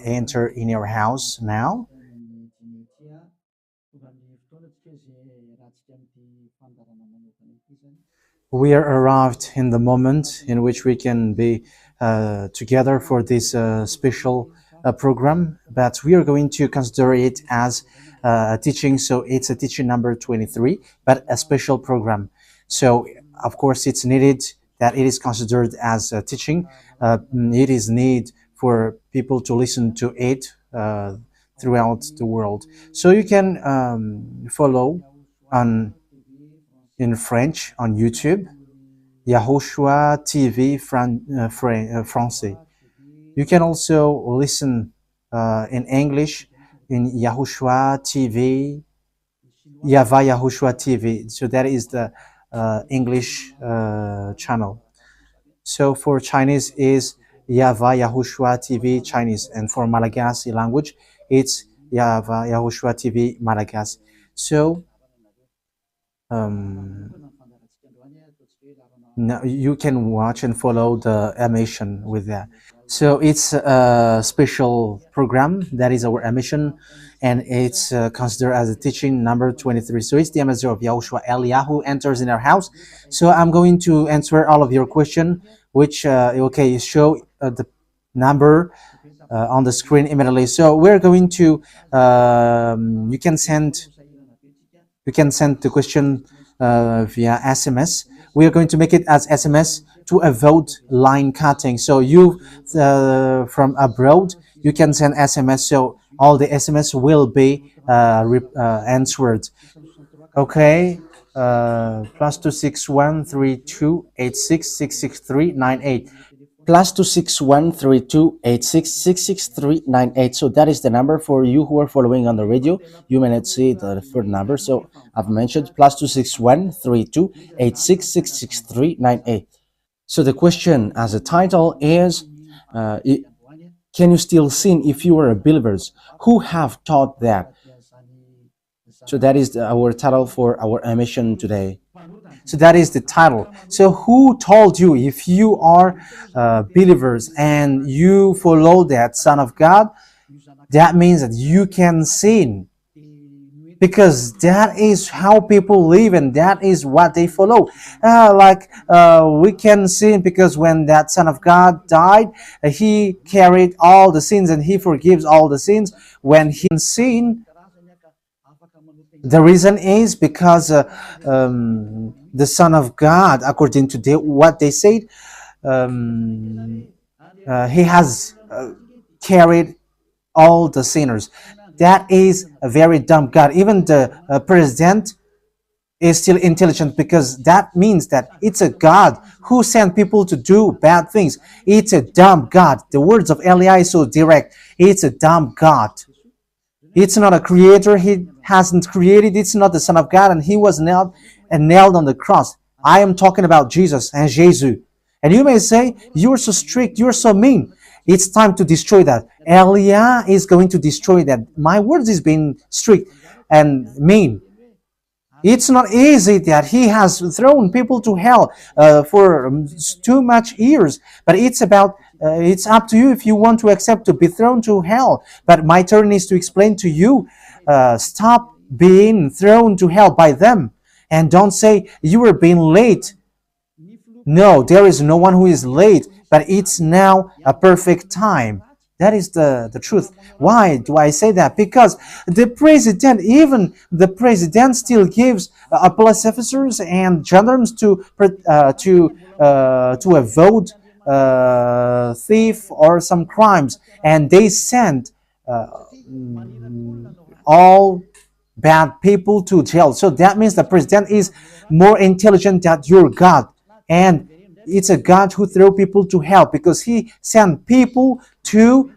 enter in your house now. We are arrived in the moment in which we can be together for this special program, but we are going to consider it as a teaching. So it's a teaching number 23, but a special program. So of course it's needed that it is considered as a teaching. It is need for people to listen to it throughout the world. So you can follow in French on YouTube, YAHOSHUAH TV Français. You can also listen in English in YAHOSHUAH TV, YAHVAH YAHOSHUAH TV. So that is the English channel. So for Chinese is YAHVAH YAHOSHUAH TV Chinese, and for Malagasy language it's YAHVAH YAHOSHUAH TV Malagasy. So now you can watch and follow the emission with that. So it's a special program that is our emission, and it's considered as a teaching number 23. So it's the ambassador of Yahushua Eliyahu enters in our house. So I'm going to answer all of your question, which okay, show the number on the screen immediately. So we're going to you can send the question via SMS. We are going to make it as SMS to avoid line cutting. So you from abroad, you can send SMS. So all the SMS will be answered. Okay. +2613286666398. +2613286666398. So that is the number for you who are following on the radio. You may not see the third number, so I've mentioned +2613286666398. So the question as a title is, can you still sin if you are believers? Who have taught that? So that is our title for our emission today. So that is the title. So who told you, if you are believers and you follow that Son of God, that means that you can sin? Because that is how people live and that is what they follow. We can sin because when that Son of God died, he carried all the sins and he forgives all the sins. When he sin, the reason is because the Son of God, according to what they said, he has carried all the sinners. That is a very dumb God. Even the president is still intelligent, because that means that it's a God who sent people to do bad things. It's a dumb God. The words of Eli is so direct. It's a dumb God. It's not a creator. He hasn't created. It's not the Son of God, and he was nailed on the cross. I am talking about Jesus and Jesus. And you may say, you're so strict, you're so mean. It's time to destroy that. Elia is going to destroy that. My words is being strict and mean. It's not easy that he has thrown people to hell for too much years. But it's about, it's up to you if you want to accept to be thrown to hell. But my turn is to explain to you, stop being thrown to hell by them. And don't say you were being late. No, there is no one who is late, but it's now a perfect time. That is the truth. Why do I say that? Because the president, even the president, still gives police officers and gendarmes to avoid thief or some crimes, and they send all bad people to jail. So that means the president is more intelligent than your God, and it's a God who throw people to hell because he sent people to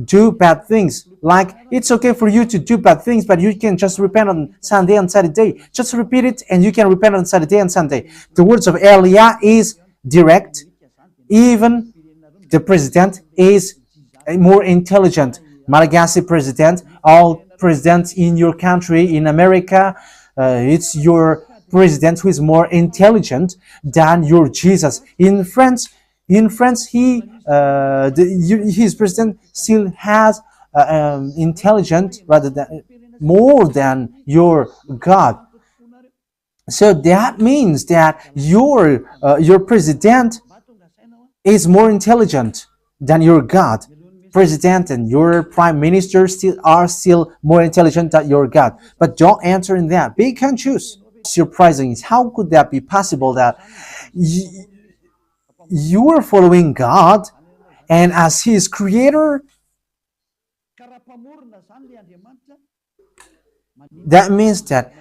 do bad things. Like, it's okay for you to do bad things, but you can just repent on Sunday and Saturday. Just repeat it and you can repent on Saturday and Sunday. The words of Elia is direct. Even the president is more intelligent. Malagasy president, all presidents in your country, in America, it's your president who is more intelligent than your Jesus. In France, In France, his president still has intelligent rather than more than your God. So that means that your president is more intelligent than your God. President and your prime minister are still more intelligent than your God. But don't answer in that. Be conscious. Surprising is how could that be possible that you are following God and as His creator, that means that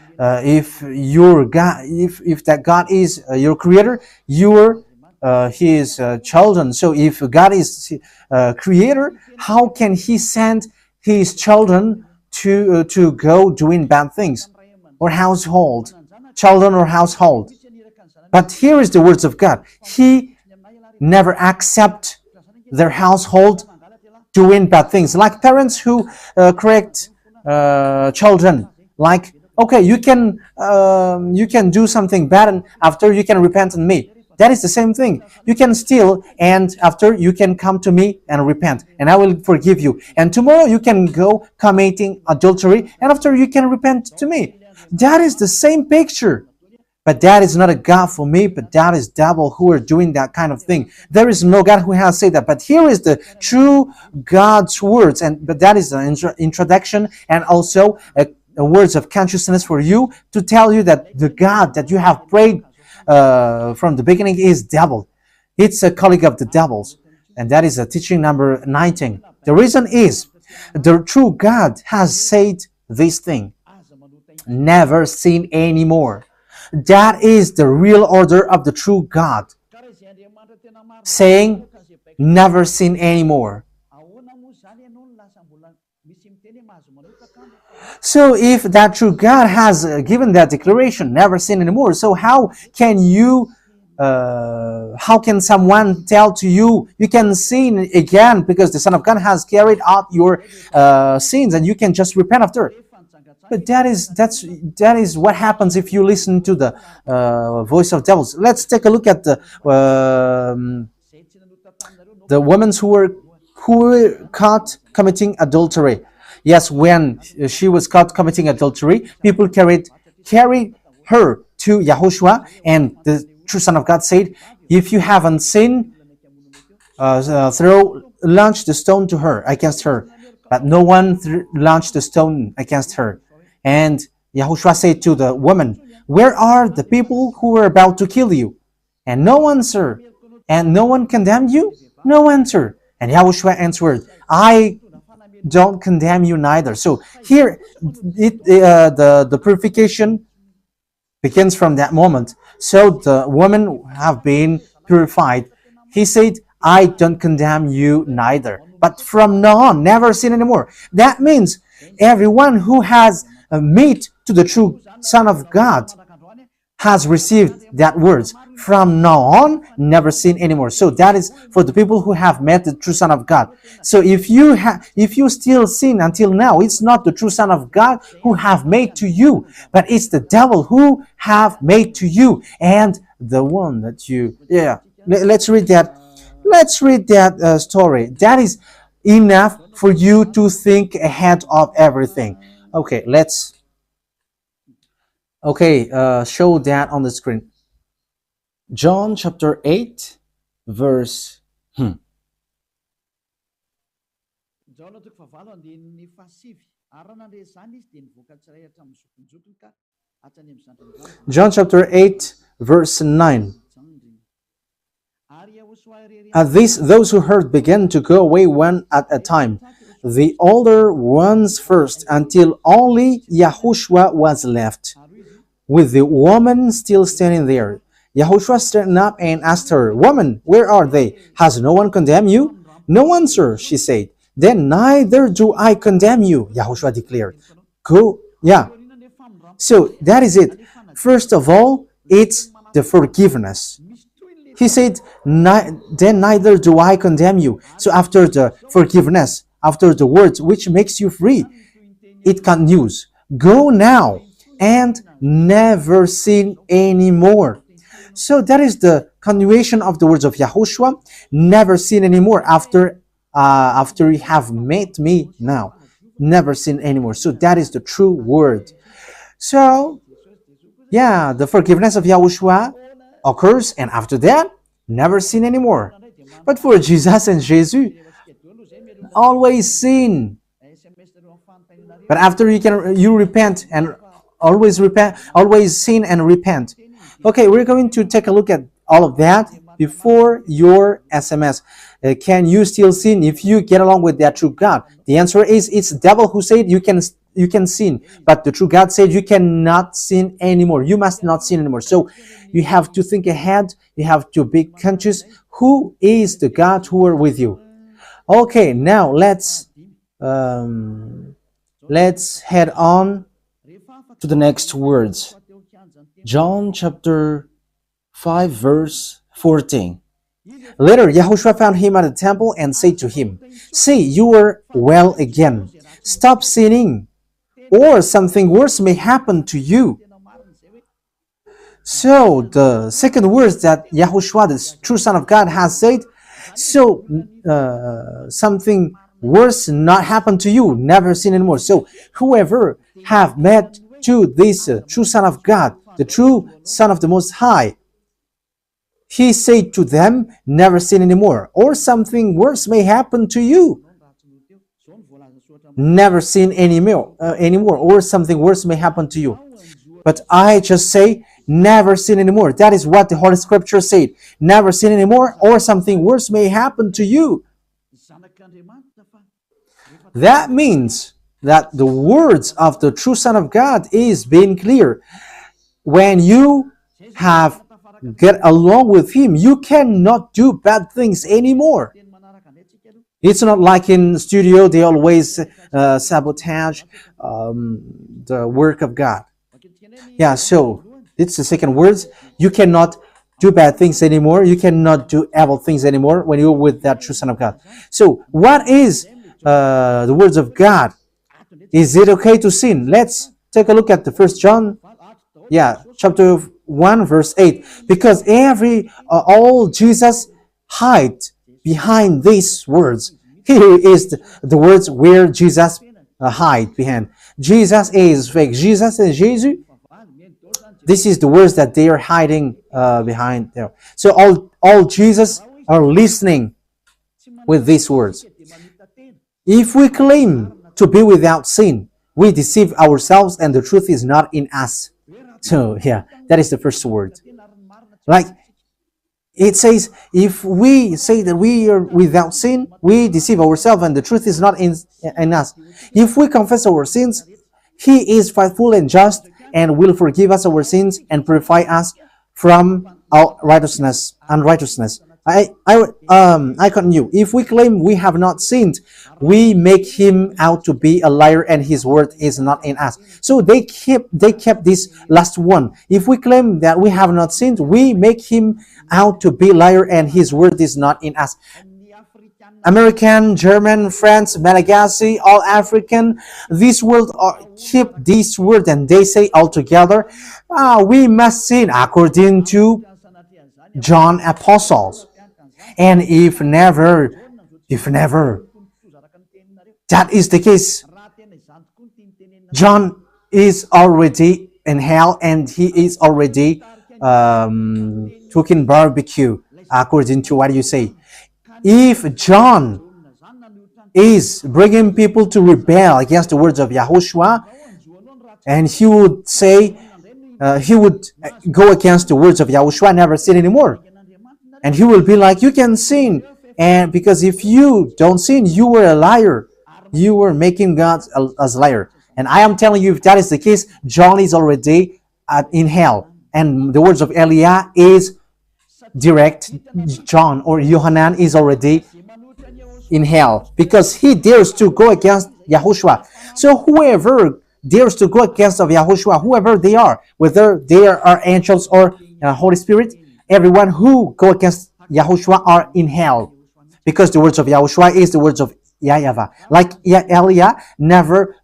if your God, if that God is your creator, you're His children. So if God is creator, how can He send His children to go doing bad things or household, children or household? But here is the words of God. He never accept their household doing bad things, like parents who correct children. Like, okay, you can do something bad, and after you can repent on me. That is the same thing. You can steal, and after you can come to me and repent, and I will forgive you. And tomorrow you can go committing adultery, and after you can repent to me. That is the same picture. But that is not a God for me, but that is devil who are doing that kind of thing. There is no God who has said that. But here is the true God's words, but that is an introduction and also a words of consciousness for you to tell you that the God that you have prayed from the beginning is devil. It's a colleague of the devils. And that is a teaching number 19. The reason is the true God has said this thing. Never sin anymore. That is the real order of the true God, saying never sin anymore. So if that true God has given that declaration, never sin anymore, so how can someone tell to you, you can sin again because the Son of God has carried out your sins and you can just repent after? But that is what happens if you listen to the voice of devils. Let's take a look at the women who were caught committing adultery. Yes, when she was caught committing adultery, people carried her to YAHOSHUAH, and the true Son of God said, "If you haven't sinned, launch the stone to her against her." But no one launched the stone against her. And YAHOSHUAH said to the woman, "Where are the people who were about to kill you?" And no answer. And no one condemned you? No answer. And YAHOSHUAH answered, "I don't condemn you neither." So here, the purification begins from that moment. So the women have been purified. He said, "I don't condemn you neither. But from now on, never sin anymore." That means everyone who has met to the true Son of God has received that words. From now on, never sin anymore. So that is for the people who have met the true Son of God. So if you still sin until now, it's not the true Son of God who have made to you, but it's the devil who have made to you, and the one that you. Let's read that. Let's read that story. That is enough for you to think ahead of everything. Okay, let's show that on the screen. John chapter 8, verse John chapter 8, verse 9. At this, those who heard began to go away one at a time, the older ones first, until only YAHOSHUAH was left, with the woman still standing there. YAHOSHUAH straightened up and asked her, "Woman, where are they? Has no one condemned you?" "No one, sir," she said. "Then neither do I condemn you," YAHOSHUAH declared. Go. So that is it. First of all, it's the forgiveness. He said, "Then neither do I condemn you." So after the forgiveness, after the words which makes you free, it continues. Go now and never sin anymore. So that is the continuation of the words of Yahushua. Never sin anymore after you have met me now. Never sin anymore. So that is the true word. So yeah, the forgiveness of Yahushua occurs, and after that, never sin anymore. But for Jesus and Jesus, always sin. But after you repent and always sin and repent. Okay, we're going to take a look at all of that before your SMS. Can you still sin if you get along with that true God? The answer is it's the devil who said you can sin, but the true God said you cannot sin anymore. You must not sin anymore. So you have to think ahead. You have to be conscious. Who is the God who are with you? Okay, now let's head on to the next words. John chapter 5 verse 14. Later, Yahushua found him at the temple and said to him, "See, you are well again. Stop sinning, or something worse may happen to you." So the second words that Yahushua, the true Son of God, has said, so something worse not happen to you, never sin anymore. So whoever have met to this true Son of God, the true Son of the Most High, he said to them, never sin anymore, or something worse may happen to you. Never sin anymore, or something worse may happen to you. But I just say, never sin anymore. That is what the Holy Scripture said. Never sin anymore, or something worse may happen to you. That means that the words of the true Son of God is being clear. When you have get along with him, you cannot do bad things anymore. It's not like in studio they always sabotage the work of God. Yeah, so it's the second words. You cannot do bad things anymore. You cannot do evil things anymore when you're with that true Son of God. So what is the words of God? Is it okay to sin? Let's take a look at the First John, chapter 1 verse 8. Because all Jesus hide behind these words. Here is the words where Jesus hide behind. Jesus is fake. Jesus and Jesus. This is the words that they are hiding behind there. So all Jesus are listening with these words. If we claim to be without sin, we deceive ourselves and the truth is not in us. So yeah, that is the first word. Like it says, if we say that we are without sin, we deceive ourselves and the truth is not in us. If we confess our sins, he is faithful and just and will forgive us our sins and purify us from our unrighteousness. I continue. If we claim we have not sinned, we make him out to be a liar, and his word is not in us. So they kept this last one. If we claim that we have not sinned, we make him out to be a liar, and his word is not in us. American, German, French, Malagasy, all African, this world keep this word, and they say all together, we must sin according to John Apostles. And if never that is the case, John is already in hell and he is already cooking barbecue, according to what you say. If John is bringing people to rebel against the words of Yahushua, and he would say, he would go against the words of Yahushua, never sin anymore. And he will be like, you can sin. And because if you don't sin, you were a liar. You were making God as a liar. And I am telling you, if that is the case, John is already in hell. And the words of Eliah is direct. John or Yohanan is already in hell because he dares to go against Yahushua. So whoever dares to go against of Yahushua, whoever they are, whether they are angels or Holy Spirit, everyone who go against Yahushua are in hell, because the words of Yahushua is the words of YAHVAH. Like Eliah never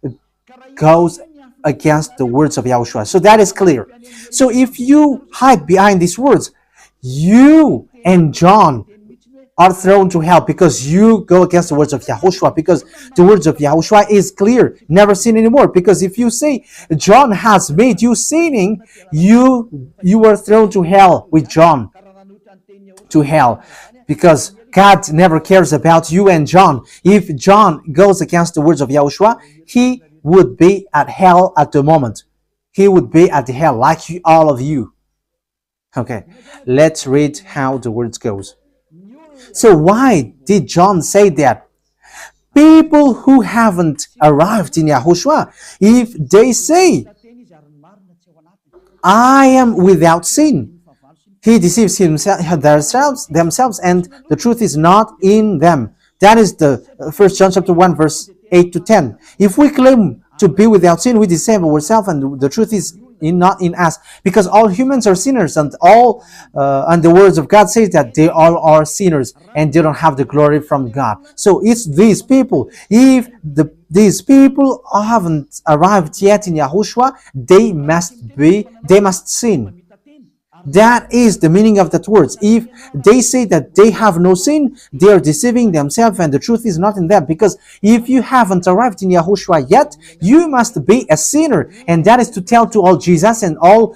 goes against the words of Yahushua. So that is clear. So if you hide behind these words, you and John are thrown to hell because you go against the words of YAHOSHUAH, because the words of YAHOSHUAH is clear, never sin anymore. Because if you say John has made you sinning, you are thrown to hell with John, to hell, because God never cares about you and John. If John goes against the words of YAHOSHUAH, he would be at hell at the moment. He would be at the hell like all of you. Okay, let's read how the words goes. So why did John say that? People who haven't arrived in Yahushua, if they say, I am without sin, he deceives themselves, and the truth is not in them. That is the 1 John chapter 1, verse 8 to 10. If we claim to be without sin, we deceive ourselves, and the truth is not in us, because all humans are sinners, and and the words of God says that they all are sinners and they don't have the glory from God. So it's these people. If these people haven't arrived yet in Yahushua, they must sin. That is the meaning of that words. If they say that they have no sin, they are deceiving themselves, and the truth is not in them. Because if you haven't arrived in Yahushua yet, you must be a sinner. And that is to tell to all Jesus and all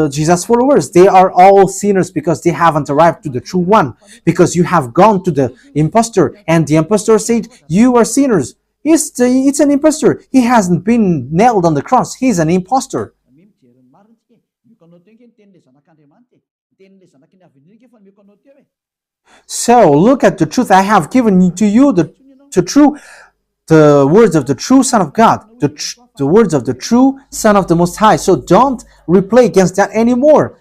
Jesus followers. They are all sinners because they haven't arrived to the true one. Because you have gone to the impostor, and the impostor said, you are sinners. It's an impostor. He hasn't been nailed on the cross. He's an impostor. So look at the truth I have given to you, the words of the true Son of God, the words of the true Son of the Most High. So don't replay against that anymore.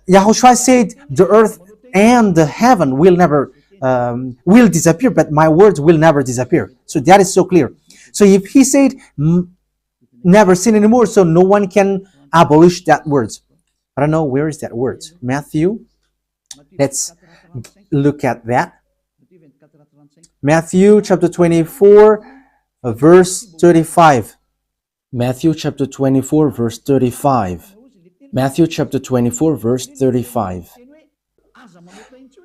Yahushua said the earth and the heaven will never will disappear, but my words will never disappear. So that is so clear. So if he said never sin anymore, so no one can abolish that words. I don't know, where is that word? Matthew. Let's look at that. Matthew chapter 24, verse 35. Matthew chapter 24, verse 35. Matthew chapter 24, verse 35.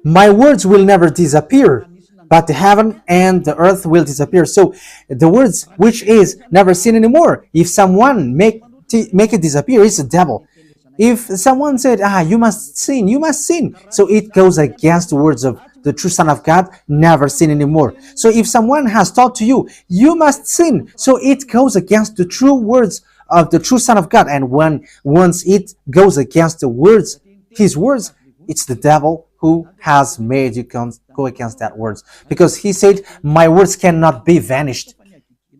My words will never disappear, but the heaven and the earth will disappear. So the words which is never sin anymore, if someone make it disappear, it's the devil. If someone said, you must sin, you must sin. So it goes against the words of the true Son of God, never sin anymore. So if someone has taught to you, you must sin. So it goes against the true words of the true Son of God. And once it goes against the words, his words, it's the devil who has made you go against that words. Because he said, my words cannot be vanished.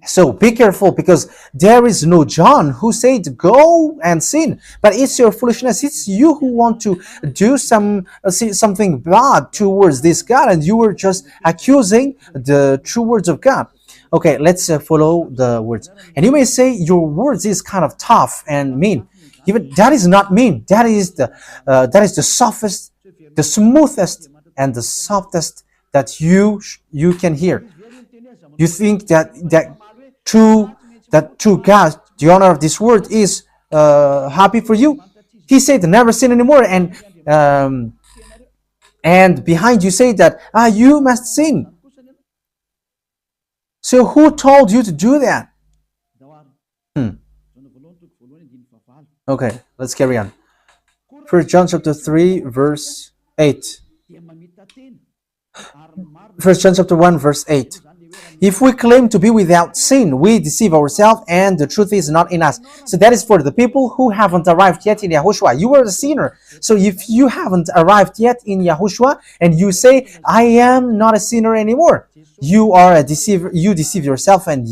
So be careful, because there is no John who said go and sin, but it's your foolishness. It's you who want to do something bad towards this God, and you were just accusing the true words of God. Okay, let's follow the words. And you may say your words is kind of tough and mean. Even that is not mean. That is the softest, the smoothest, and the softest that you can hear. You think that true God, the owner of this word, is happy for you? He said never sin anymore, and behind you say that you must sin. So who told you to do that? Okay, let's carry on. 1 John chapter 3, verse 8. 1 John chapter 1, verse 8. If we claim to be without sin, we deceive ourselves, and the truth is not in us. So that is for the people who haven't arrived yet in Yahushua. You are a sinner. So if you haven't arrived yet in Yahushua, and you say, I am not a sinner anymore, you are a deceiver. You deceive yourself, and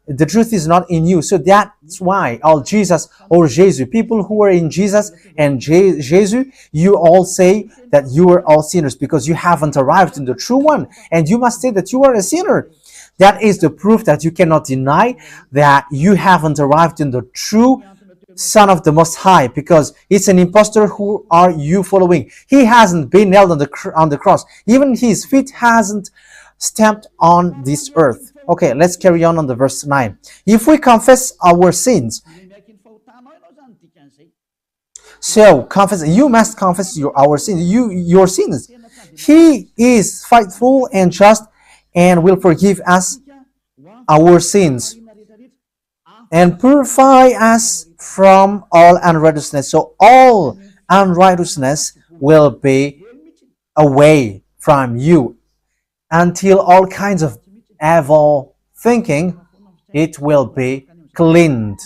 the truth is not in you. So that's why all Jesus or Jesus, people who are in Jesus and Jesus, you all say that you are all sinners because you haven't arrived in the true one. And you must say that you are a sinner. That is the proof that you cannot deny that you haven't arrived in the true Son of the Most High, because it's an impostor. Who are you following? He hasn't been nailed on the cross. Even his feet hasn't stamped on this earth. Okay, let's carry on the verse 9. If we confess our sins, So confess. You must confess our sins. Your sins. He is faithful and just, and will forgive us our sins and purify us from all unrighteousness. So all unrighteousness will be away from you until all kinds of evil thinking, it will be cleaned.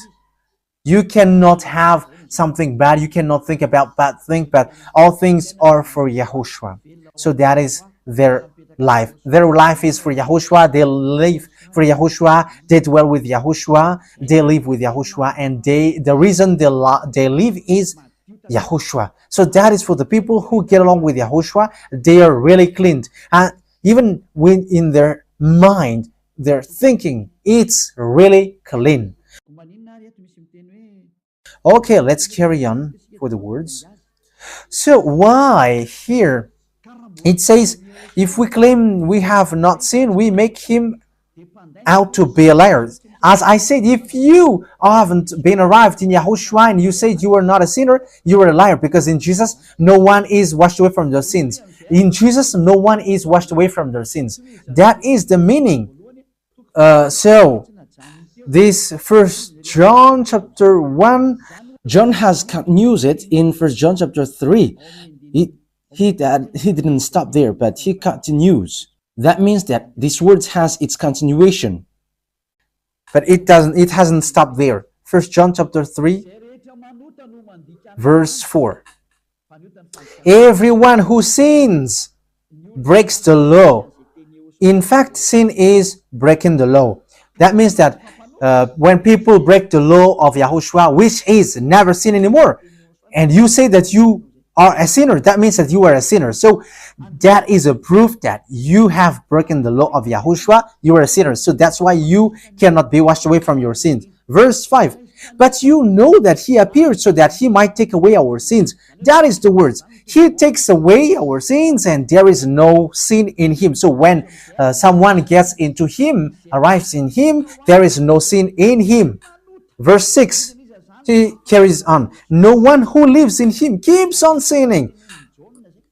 You cannot have something bad. You cannot think about bad things, but all things are for Yahushua. So that is their life. Their life is for Yahushua. They live for Yahushua. They dwell with Yahushua. They live with Yahushua, and the reason they live is Yahushua. So that is for the people who get along with Yahushua. They are really cleaned, and even when in their mind, their thinking, it's really clean. Okay, let's carry on for the words. So why here it says, if we claim we have not sinned, we make him out to be a liar. As I said, if you haven't been arrived in Yahushua and you said you are not a sinner, you are a liar, because in Jesus no one is washed away from their sins. In Jesus no one is washed away from their sins. That is the meaning. So this First John chapter 1, John has continued it in First John chapter 3. He didn't stop there, but he continues. That means that this word has its continuation. But it hasn't stopped there. First John chapter 3, verse 4. Everyone who sins breaks the law. In fact, sin is breaking the law. That means that when people break the law of Yahushua, which is never sin anymore, and you say that you are a sinner, that means that you are a sinner. So that is a proof that you have broken the law of Yahushua. You are a sinner. So that's why you cannot be washed away from your sins. Verse 5. But you know that he appeared so that he might take away our sins. That is the words. He takes away our sins, and there is no sin in him. So when someone gets into him, arrives in him, there is no sin in him. Verse 6. He carries on. No one who lives in him keeps on sinning.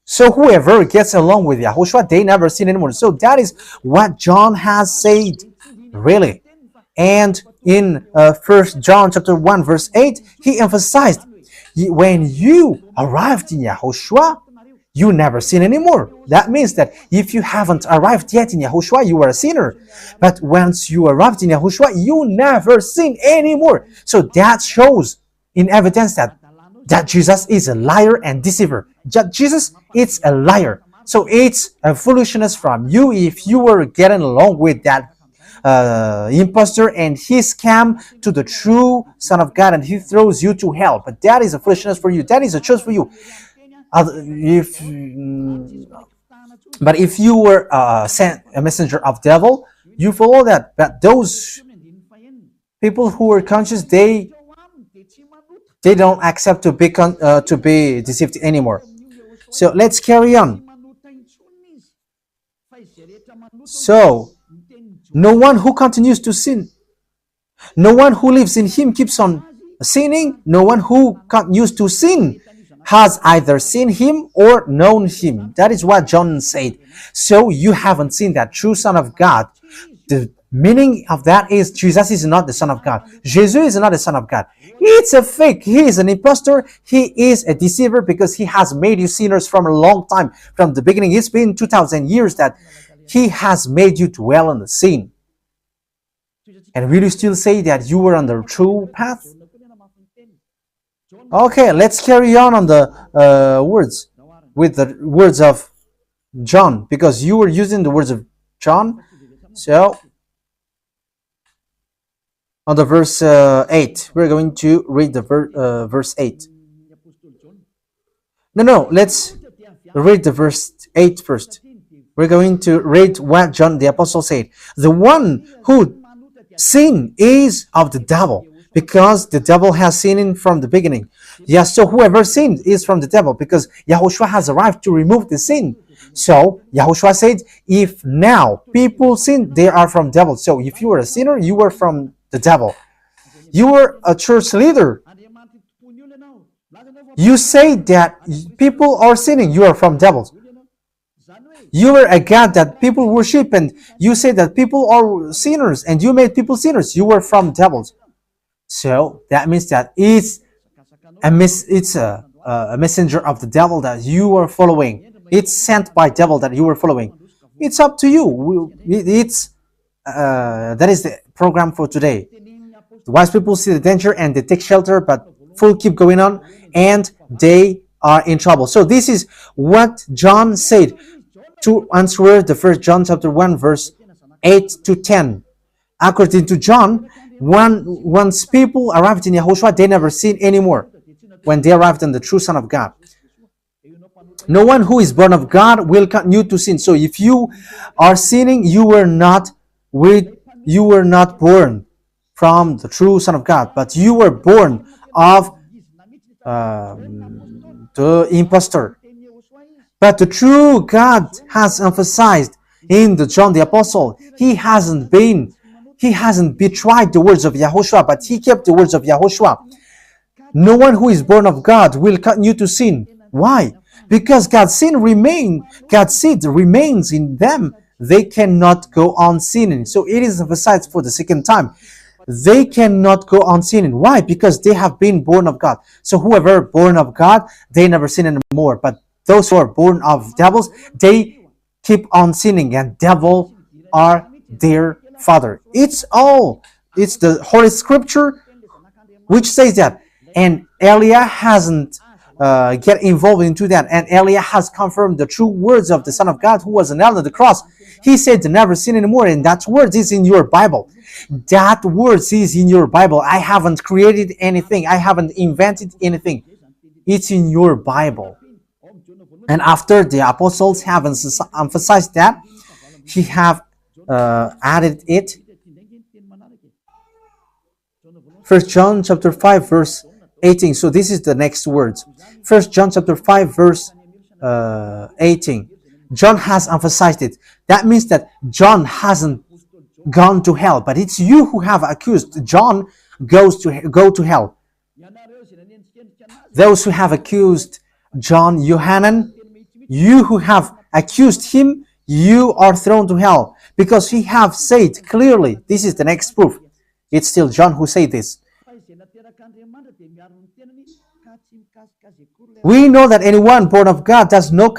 So whoever gets along with Yahushua, they never sin anymore. So that is what John has said, really. And in 1 John chapter 1 verse 8, he emphasized, when you arrived in Yahushua, you never sin anymore. That means that if you haven't arrived yet in Yahushua, you are a sinner. But once you arrived in Yahushua, you never sin anymore. So that shows in evidence that Jesus is a liar and deceiver. Jesus is a liar. So it's a foolishness from you if you were getting along with that impostor and he scam to the true Son of God and he throws you to hell. But that is a foolishness for you. That is a choice for you. But if you were sent a messenger of devil, you follow that. But those people who are conscious, they don't accept to be deceived anymore. So let's carry on. So no one who continues to sin, no one who lives in him keeps on sinning. No one who continues to sin has either seen him or known him. That is what John said. So you haven't seen that true Son of God. The meaning of that is Jesus is not the Son of God. Jesus is not the Son of God. It's a fake. He is an impostor. He is a deceiver because he has made you sinners from a long time. From the beginning, it's been 2,000 years that he has made you dwell on the sin. And will you still say that you were on the true path? Okay, let's carry on the words with the words of John, because you were using the words of John. So on the verse 8, we're going to read the verse 8. No, let's read the verse 8 first. We're going to read what John the Apostle said. The one who sinned is of the devil, because the devil has sinned from the beginning. Yes, so whoever sinned is from the devil, because Yahushua has arrived to remove the sin. So Yahushua said, if now people sin, they are from devil. So if you were a sinner, you were from the devil. You were a church leader. You say that people are sinning, you are from devils. You were a God that people worship, and you say that people are sinners, and you made people sinners. You were from devils. So that means that it's a messenger of the devil that you are following. It's sent by devil that you are following. It's up to you. It's that is the program for today. The wise people see the danger and they take shelter, but fool keep going on and they are in trouble. So this is what John said to answer the first John chapter 1 verse 8 to 10. According to John, once people arrived in Yahushua, they never sin anymore when they arrived in the true Son of God. No one who is born of God will continue to sin. So if you are sinning, you were not born from the true Son of God, but you were born of the impostor. But the true God has emphasized in the John the Apostle, he hasn't betrayed the words of Yahushua, but he kept the words of Yahushua. No one who is born of God will continue to sin. Why? Because God's seed remains in them. They cannot go on sinning. So it is emphasized for the second time. They cannot go on sinning. Why? Because they have been born of God. So whoever born of God, they never sin anymore. But those who are born of devils, they keep on sinning, and devil are their father. It's the Holy Scripture which says that. And Elia hasn't get involved into that. And Elia has confirmed the true words of the Son of God who was nailed on the cross. He said to never sin anymore, and that word is in your Bible. That word is in your Bible. I haven't created anything. I haven't invented anything. It's in your Bible. And after the apostles have emphasized that, he have added it. 1 John chapter 5 verse 18. So this is the next words. 1 John chapter 5 verse 18. John has emphasized it. That means that John hasn't gone to hell, but it's you who have accused John go to hell. Those who have accused John Yohanan, you who have accused him, you are thrown to hell, because he have said clearly. This is the next proof. It's still John who said this. We know that anyone born of God does not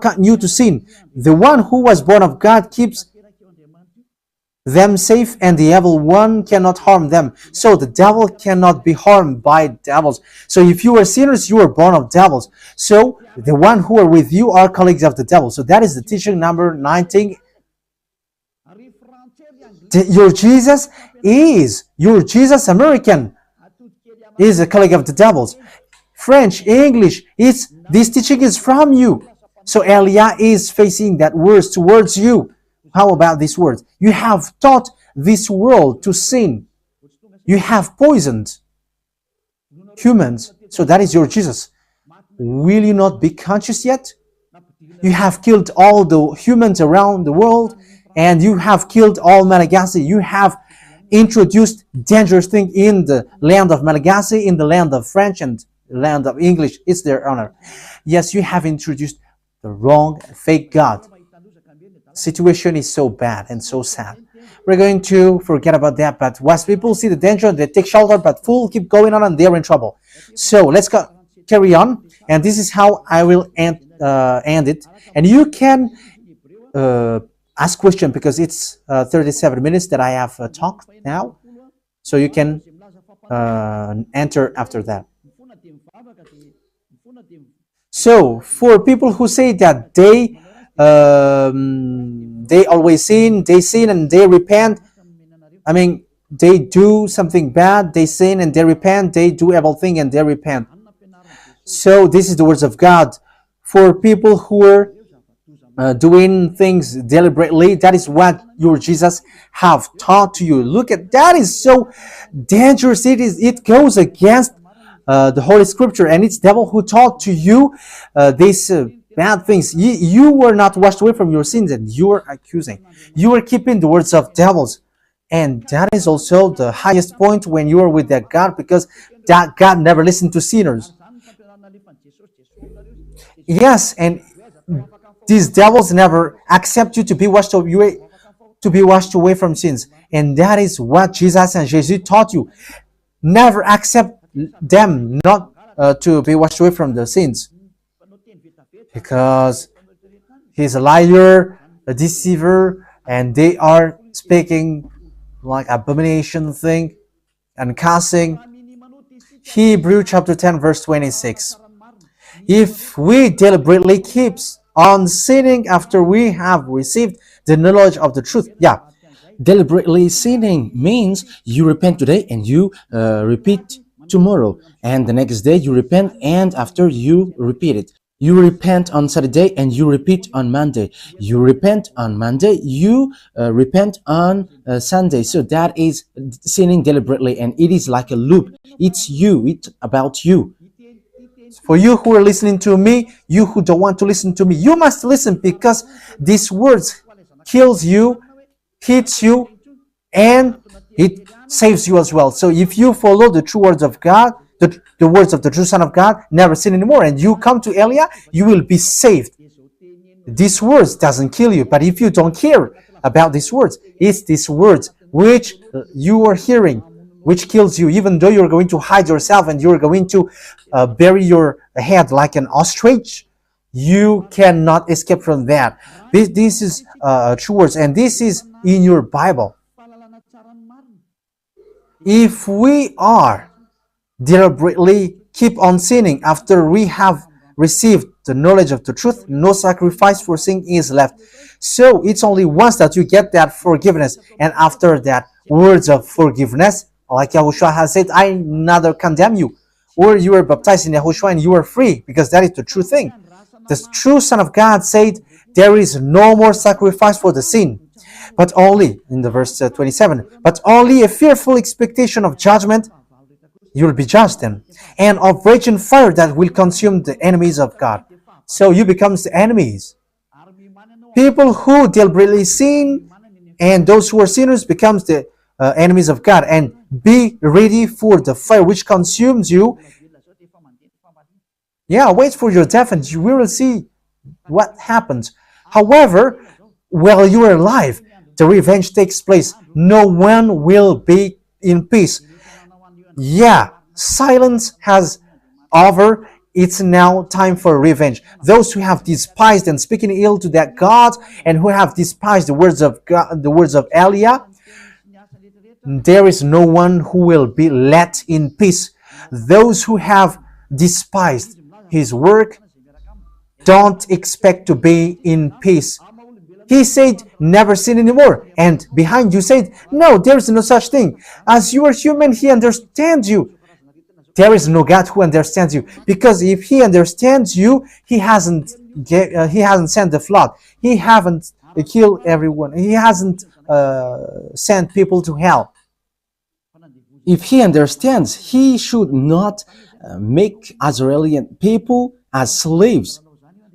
continue to sin. The one who was born of God keeps them safe, and the evil one cannot harm them. So the devil cannot be harmed by devils. So if you are sinners, you are born of devils. So the one who are with you are colleagues of the devil. So that is the teaching number 19. Your Jesus American is a colleague of the devils. French, English, this teaching is from you. So Elia is facing that words towards you. How about these words? You have taught this world to sin. You have poisoned humans. So that is your Jesus. Will you not be conscious yet? You have killed all the humans around the world, and you have killed all Malagasy. You have introduced dangerous things in the land of Malagasy, in the land of French, and the land of English. It's their honor. Yes, you have introduced the wrong, fake God. Situation is so bad and so sad. We're going to forget about that, but once people see the danger, they take shelter, but fools keep going on and they're in trouble. So let's carry on, and this is how I will end it. And you can ask question, because it's 37 minutes that I have talked now, so you can enter after that. So for people who say that they always sin, and they repent. I mean, they do something bad, they sin and they repent. They do evil thing and they repent. So this is the words of God. For people who are doing things deliberately, that is what your Jesus have taught to you. Look at that, is so dangerous. It goes against the Holy Scripture, and it's devil who taught to you these bad things. You were not washed away from your sins, and you are accusing. You are keeping the words of devils, and that is also the highest point when you are with that God, because that God never listened to sinners. Yes, and these devils never accept you to be washed away from sins. And that is what Jesus and Jesus taught you. Never accept them not to be washed away from the sins, because he's a liar, a deceiver, and they are speaking like abomination thing and cussing. Hebrew chapter 10 verse 26. If we deliberately keep on sinning after we have received the knowledge of the truth, Deliberately sinning means you repent today and you repeat tomorrow, and the next day you repent, and after you repeat it. You repent on Saturday and you repeat on Monday. You repent on Monday, you repent on Sunday. So that is sinning deliberately, and it is like a loop. It's you, it's about you. for you who are listening to me, you who don't want to listen to me, you must listen, because these words kills you, hits you, and it saves you as well. So if you follow the true words of God, the words of the true Son of God, never sin anymore, and you come to Elia, you will be saved. These words doesn't kill you, but if you don't care about these words, it's these words which you are hearing which kills you, even though you're going to hide yourself and you're going to bury your head like an ostrich. You cannot escape from that. This is true words, and this is in your Bible. If we are deliberately keep on sinning after we have received the knowledge of the truth, no sacrifice for sin is left. So it's only once that you get that forgiveness, and after that words of forgiveness, like YAHOSHUAH has said, I neither condemn you. Or you are baptized in YAHOSHUAH and you are free, because that is the true thing. The true Son of God said, there is no more sacrifice for the sin, but only, in the verse 27, but only a fearful expectation of judgment. You will be judged then, and of raging fire that will consume the enemies of God. So you become the enemies. People who deliberately sin and those who are sinners becomes the enemies of God, and be ready for the fire which consumes you. Wait for your death and you will see what happens. However, while you are alive, the revenge takes place. No one will be in peace. Silence has over. It's now time for revenge. Those who have despised and speaking ill to that God, and who have despised the words of God, the words of Elia, there is no one who will be let in peace. Those who have despised his work don't expect to be in peace. He said, never sin anymore. And behind you said, no, there is no such thing. As you are human, he understands you. There is no God who understands you. Because if he understands you, he hasn't sent the flood. He hasn't killed everyone. He hasn't sent people to hell. If he understands, he should not make Israeli people as slaves.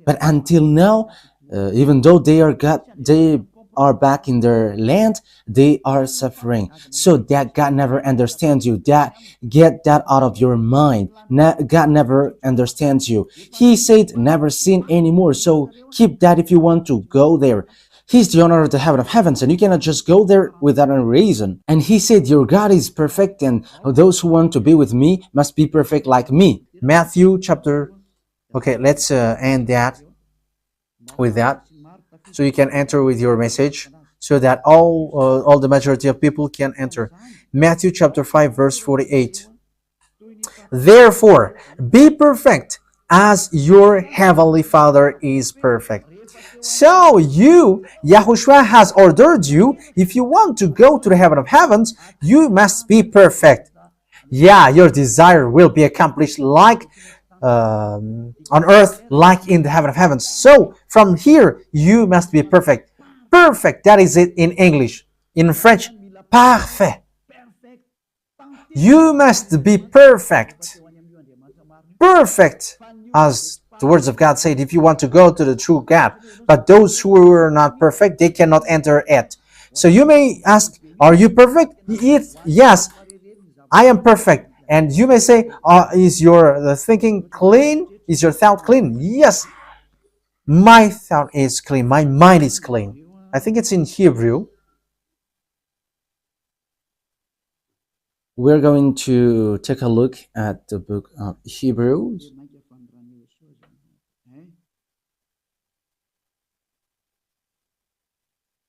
But until now, even though they are back in their land, they are suffering. So that God never understands you. Get that out of your mind. God never understands you. He said never sin anymore. So keep that if you want to go there. He's the owner of the heaven of heavens, and you cannot just go there without a reason. And he said, your God is perfect, and those who want to be with me must be perfect like me. Matthew chapter... Okay, let's end that with that, so you can enter with your message, so that all the majority of people can enter. Matthew chapter 5 verse 48. Therefore, be perfect as your heavenly Father is perfect. So YAHOSHUAH has ordered you, if you want to go to the heaven of heavens, you must be perfect. Your desire will be accomplished like on earth, like in the heaven of heavens. So from here, you must be perfect. Perfect, that is it in English. In French, parfait. You must be perfect. Perfect, as the words of God said, if you want to go to the true God. But those who are not perfect, they cannot enter it. So you may ask, are you perfect? Yes, I am perfect. And you may say, is your the thinking clean? Is your thought clean? Yes, my thought is clean. My mind is clean. I think it's in Hebrew. We're going to take a look at the book of Hebrews.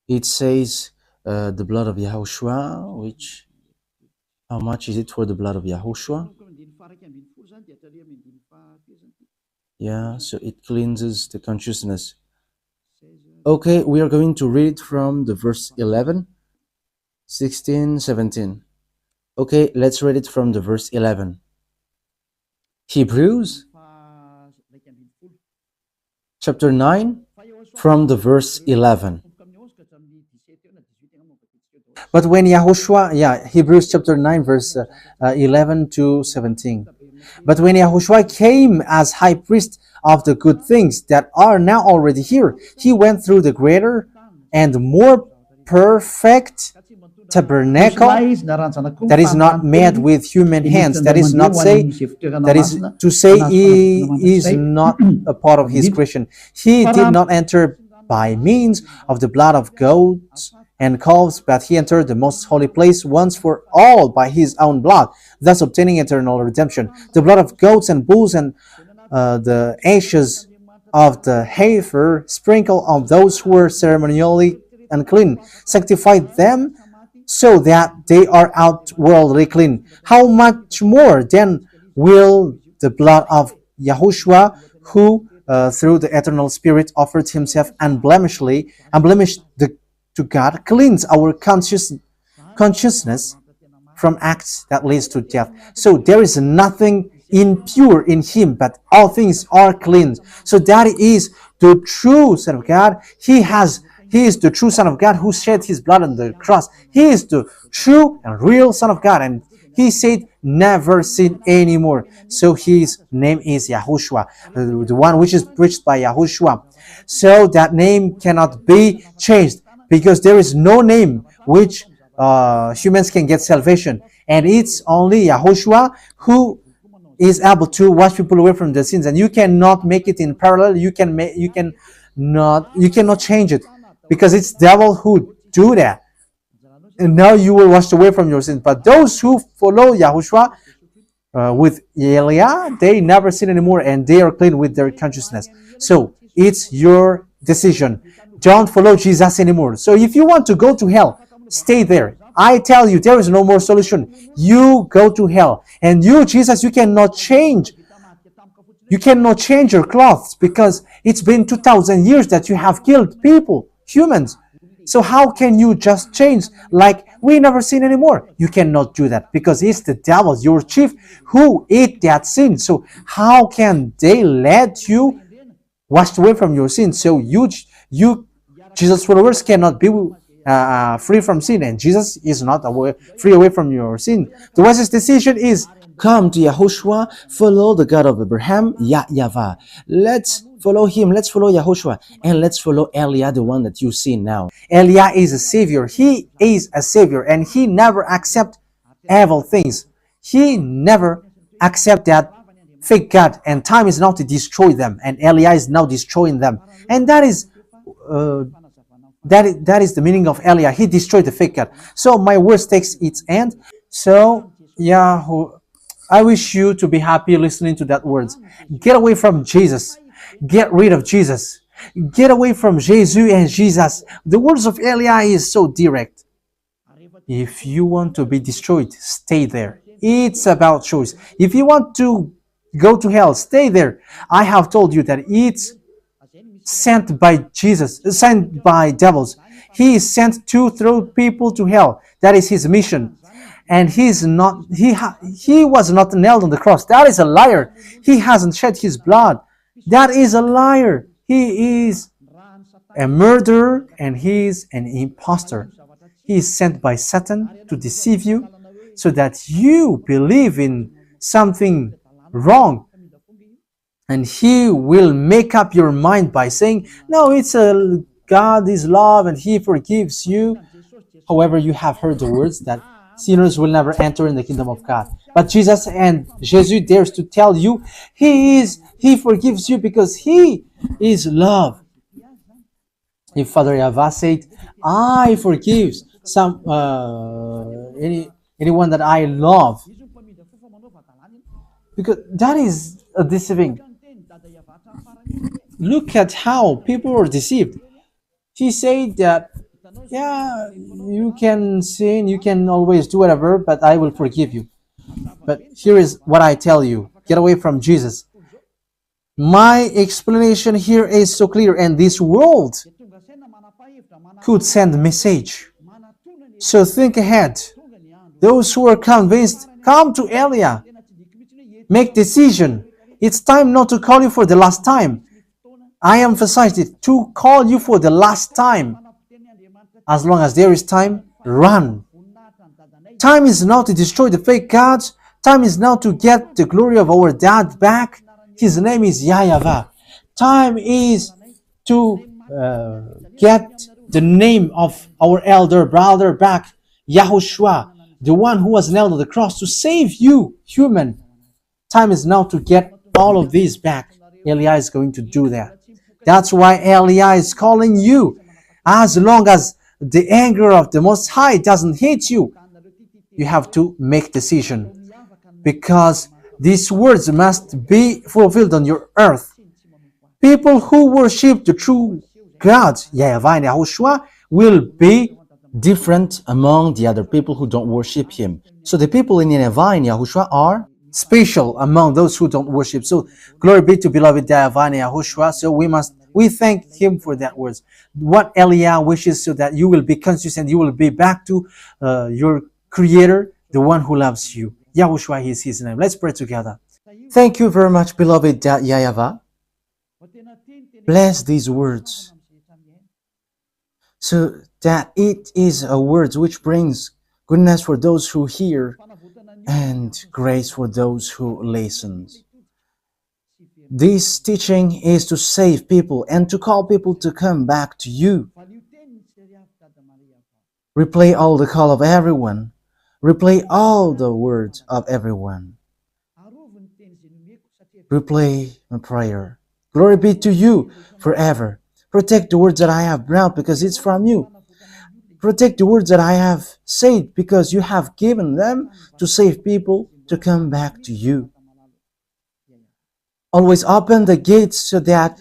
It says the blood of Yahushua, which, how much is it for the blood of Yahushua? Yeah, so it cleanses the consciousness. Okay, we are going to read from the verse 11, 16, 17. Okay, let's read it from the verse 11. Hebrews chapter 9 from the verse 11. But when Yahushua, Hebrews chapter 9, verse 11 to 17. But when Yahushua came as high priest of the good things that are now already here, he went through the greater and more perfect tabernacle that is not made with human hands. That is not say, that is to say he is not a part of his creation. He did not enter by means of the blood of goats and calves, but he entered the most holy place once for all by his own blood, thus obtaining eternal redemption. The blood of goats and bulls and the ashes of the heifer sprinkled on those who were ceremonially unclean, sanctified them so that they are outwardly clean. How much more then will the blood of Yahushua, who through the eternal Spirit offered himself unblemished to God, cleanse our consciousness from acts that leads to death. So there is nothing impure in him, but all things are clean. So that is the true Son of God. He is the true Son of God who shed his blood on the cross. He is the true and real Son of God, and he said never sin anymore. So his name is Yahushua, the one which is preached by Yahushua. So that name cannot be changed, because there is no name which humans can get salvation, and it's only Yahushua who is able to wash people away from their sins. And you cannot make it in parallel. You cannot change it, because it's devil who do that. And now you will wash away from your sins. But those who follow Yahushua with Elia, they never sin anymore, and they are clean with their consciousness. So it's your decision. Don't follow Jesus anymore. So if you want to go to hell, stay there. I tell you, there is no more solution. You go to hell. And you, Jesus, you cannot change. You cannot change your clothes, because it's been 2,000 years that you have killed people, humans. So how can you just change like we never sin anymore? You cannot do that, because it's the devil, your chief, who ate that sin. So how can they let you washed away from your sin? So you Jesus followers cannot be free from sin, and Jesus is not free away from your sin. The wisest decision is come to Yahushua, follow the God of Abraham, YAHVAH. Let's follow him, let's follow Yahushua, and let's follow Elia, the one that you see now. Elia is a savior. He is a savior, and he never accept evil things. He never accept that fake God, and time is now to destroy them, and Elia is now destroying them. And that is the meaning of Elia. He destroyed the fake God. So my words takes its end. So I wish you to be happy listening to that words. Get away from Jesus. Get rid of Jesus. Get away from Jesus and Jesus. The words of Elia is so direct. If you want to be destroyed, stay there. It's about choice. If you want to go to hell, stay there. I have told you that it's sent by Jesus, sent by devils. He is sent to throw people to hell. That is his mission. And he was not nailed on the cross. That is a liar. He hasn't shed his blood. That is a liar. He is a murderer, and he is an impostor. He is sent by Satan to deceive you, so that you believe in something wrong. And he will make up your mind by saying, no, God is love and he forgives you. However, you have heard the words that sinners will never enter in the kingdom of God. But Jesus and Jesus dares to tell you he forgives you because he is love. If Father YAHVAH said, I forgive anyone that I love, because that is a deceiving. Look at how people are deceived. He said that, yeah, you can sin, you can always do whatever, but I will forgive you. But here is what I tell you: get away from Jesus. My explanation here is so clear, and this world could send a message. So think ahead. Those who are convinced, come to Elia. Make decision. It's time not to call you for the last time. I emphasize it, to call you for the last time. As long as there is time, run. Time is now to destroy the fake gods. Time is now to get the glory of our dad back. His name is YAHVAH. Time is to get the name of our elder brother back, YAHOSHUAH, the one who was nailed on the cross to save you, human. Time is now to get all of these back. Elia is going to do that. That's why Elia is calling you. As long as the anger of the Most High doesn't hit you, you have to make decision, because these words must be fulfilled on your earth. People who worship the true God, YAHVAH and YAHOSHUAH, will be different among the other people who don't worship him. So the people in YAHVAH and YAHOSHUAH are special among those who don't worship. So glory be to beloved YAHVAH and YAHOSHUAH. So we thank him for that words. What Elia wishes, so that you will be conscious and you will be back to your Creator, the one who loves you. YAHOSHUAH is his name. Let's pray together. Thank you very much, beloved YAHVAH. Bless these words, so that it is a word which brings goodness for those who hear and grace for those who listen. This teaching is to save people and to call people to come back to you. Replay all the call of everyone. Replay all the words of everyone. Replay my prayer. Glory be to you forever. Protect the words that I have brought, because it's from you. Protect the words that I have said, because you have given them to save people to come back to you. Always open the gates so that